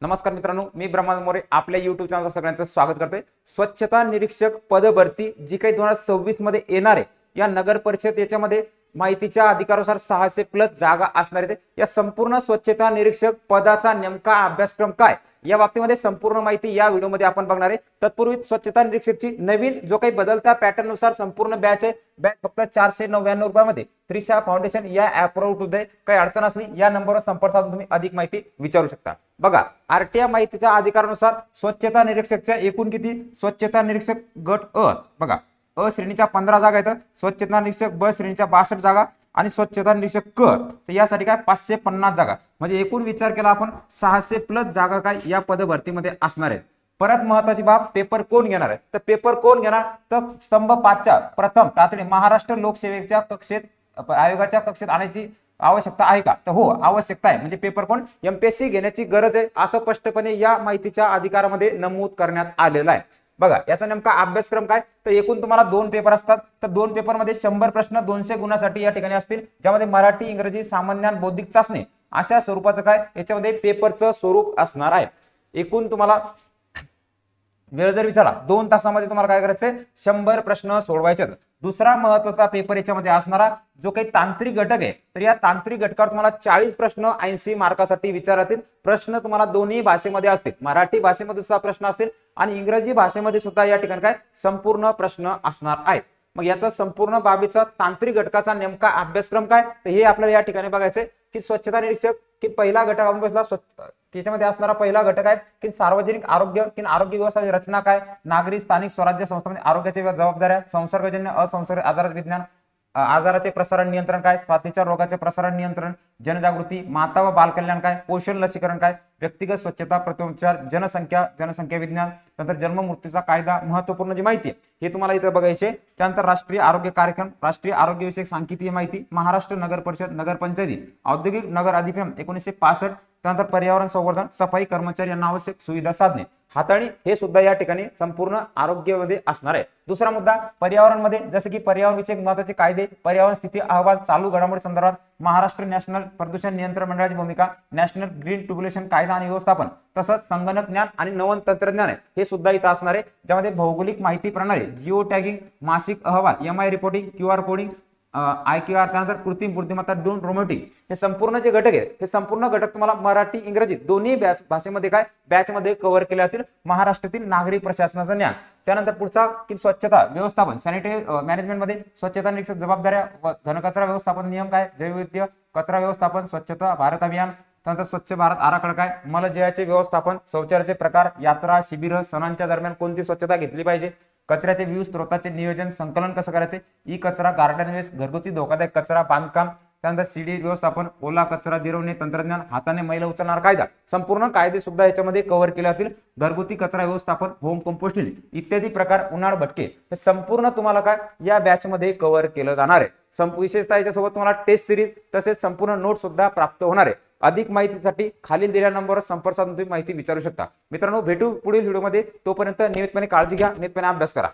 नमस्कार मित्रांनो, मी ब्रह्मानंद मोरे आपल्या YouTube चॅनलवर सगळ्यांचं स्वागत करते। स्वच्छता निरीक्षक पद भरती जी काही 2026 मध्ये येणार आहे, या नगर परिषद याच्यामध्ये माहितीच्या अधिकारानुसार 600 प्लस जागा असणार आहेत। या संपूर्ण स्वच्छता निरीक्षक पदाचा नेमका अभ्यासक्रम काय या बाबतीमध्ये संपूर्ण माहिती या व्हिडिओमध्ये आपण बघणार आहे। तत्पूर्वी स्वच्छता निरीक्षकची नवीन जो काही बदलत्या पॅटर्न नुसार संपूर्ण बॅच आहे, बॅच फक्त 499 रुपयामध्ये त्रिशा फाउंडेशन या ॲपवर उपलब्ध आहे। काही अडचण असली या नंबरवर संपर्क साधून तुम्ही अधिक माहिती विचारू शकता। बघा, आरटीआय माहितीच्या अधिकारानुसार स्वच्छता निरीक्षकच्या एकूण किती स्वच्छता निरीक्षक गट अ बघा, अ श्रेणीच्या 15 जागा आहेत, स्वच्छता निरीक्षक ब श्रेणीच्या 62 जागा आणि स्वच्छता निरीक्षक क तर यासाठी काय 550 जागा, म्हणजे एकूण विचार केला आपण 600 प्लस जागा काय या पद भरतीमध्ये असणार आहेत। परत महत्त्वाची बाब, पेपर कोण घेणार आहे तर पेपर कोण घेणार तर स्तंभ 5च्या प्रथम तातडी महाराष्ट्र लोकसेवेच्या कक्षेत आयोगाच्या कक्षेत आणायची आवश्यकता आहे का तर हो, आवश्यकता आहे। म्हणजे पेपर कोण एमपीएससी घेण्याची गरज आहे असं स्पष्टपणे या माहितीच्या अधिकारामध्ये नमूद करण्यात आलेलं आहे। बघा, याचा नेमका अभ्यासक्रम काय तर एकूण तुम्हाला 2 पेपर असतात, तर 2 पेपरमध्ये 100 प्रश्न 200 गुणांसाठी या ठिकाणी असतील, ज्यामध्ये मराठी, इंग्रजी, सामान्य ज्ञान, बौद्धिक चाचणी अशा स्वरूपाचं काय याच्यामध्ये पेपरचं स्वरूप असणार आहे। एकूण तुम्हाला वेळ जर विचारला 2 तासामध्ये तुम्हाला काय करायचंय 100 प्रश्न सोडवायचे। दुसरा महत्त्वाचा पेपर याच्यामध्ये असणारा जो काही तांत्रिक घटक आहे, तर या तांत्रिक घटकावर तुम्हाला 40 प्रश्न 80 मार्कासाठी विचारतील। प्रश्न तुम्हाला दोन्ही भाषेमध्ये असतील, मराठी भाषेमध्ये सुद्धा प्रश्न असतील आणि इंग्रजी भाषेमध्ये सुद्धा या ठिकाणी काय संपूर्ण प्रश्न असणार आहेत। मग याचा संपूर्ण बाबीचा तांत्रिक घटकाचा नेमका अभ्यासक्रम काय तर हे आपल्याला या ठिकाणी बघायचंय की स्वच्छता निरीक्षक की पहिला घटक आपण बसला त्याच्यामध्ये असणारा पहिला घटक आहे की सार्वजनिक आरोग्य की आरोग्य व्यवस्थाची रचना काय, नागरी स्थानिक स्वराज्य संस्थांमध्ये आरोग्याच्या जबाबदाऱ्या, संसर्गजन्य असंसर्ग आजार विज्ञान, आजाराचे प्रसारण नियंत्रण काय, साथीच्या रोगाचे प्रसारण नियंत्रण, जनजागृती, माता व बालकल्याण काय, पोषण लसीकरण काय, व्यक्तिगत स्वच्छता प्रतिउपचार, जनसंख्या विज्ञान, नंतर जन्म मृत्यूचा कायदा, महत्त्वपूर्ण जी माहिती आहे हे तुम्हाला इथं बघायचे। त्यानंतर राष्ट्रीय आरोग्य कार्यक्रम, राष्ट्रीय आरोग्य विषयक सांख्यिकीय माहिती, महाराष्ट्र नगर परिषद नगर पंचायती औद्योगिक नगर अधिनियम 1965, त्यानंतर पर्यावरण संवर्धन, सफाई कर्मचारी यांना आवश्यक सुविधा साधने, हाताळणी हे सुद्धा या ठिकाणी संपूर्ण आरोग्यामध्ये असणार आहे। दुसरा मुद्दा पर्यावरण मध्ये जसे की पर्यावरण विषयक महत्त्वाचे कायदे, पर्यावरण स्थिती अहवाल, चालू घडामोडी संदर्भात महाराष्ट्र नॅशनल प्रदूषण नियंत्रण मंडळाची भूमिका, नॅशनल ग्रीन ट्रिब्युलेशन कायदा आणि व्यवस्थापन, तसंच संगणक ज्ञान आणि नवन तंत्रज्ञान आहे हे सुद्धा इथं असणार आहे, ज्यामध्ये भौगोलिक माहिती प्रणाली, जिओ टॅगिंग, मासिक अहवाल, MI reporting, QR coding, IQR, त्यानंतर कृत्रिम बुद्धिमत्ता, ड्रोन रोबोटिक हे संपूर्ण जे घटक आहेत हे संपूर्ण घटक तुम्हाला मराठी इंग्रजी दोन्ही भाषेमध्ये काय बॅच मध्ये कव्हर केले जातील। महाराष्ट्रातील नागरी प्रशासनाचं ज्ञान, त्यानंतर पुढचा की स्वच्छता व्यवस्थापन, सॅनिटरी मॅनेजमेंट मध्ये स्वच्छता निरीक्षक जबाबदाऱ्या व घनकचरा व्यवस्थापन नियम काय, जैववैविध्य, कचरा व्यवस्थापन, स्वच्छता भारत अभियान, त्यानंतर स्वच्छ भारत आराखडा काय, मलजयाचे व्यवस्थापन, शौचालयाचे प्रकार, यात्रा शिबिर, सणांच्या दरम्यान कोणती स्वच्छता घेतली पाहिजे, कचऱ्याचे विविध स्त्रोताचे नियोजन संकलन कसं करायचे, ई कचरा, गार्डन वेस्ट, घरगुती धोकादायक कचरा, बांधकाम, त्यानंतर सीडी व्यवस्थापन, ओला कचरा जिरवणे तंत्रज्ञान, हाताने मैला उचलणारा कायदा, संपूर्ण कायदे सुद्धा याच्यामध्ये कव्हर केले जातील। घरगुती कचरा व्यवस्थापन, होम कंपोस्टिंग इत्यादी प्रकार, उन्हाळ भटके हे संपूर्ण तुम्हाला काय या बॅच मध्ये कव्हर केलं जाणार आहे। विशेषतः याच्यासोबत तुम्हाला टेस्ट सिरीज तसेच संपूर्ण नोट सुद्धा प्राप्त होणार आहे। अधिक माहितीसाठी खालील दिलेल्या नंबरवर संपर्क साधून तुम्ही माहिती विचारू शकता। मित्रांनो, भेटू पुढील व्हिडिओमध्ये, तोपर्यंत नियमितपणे काळजी घ्या, नियमितपणे अभ्यास करा।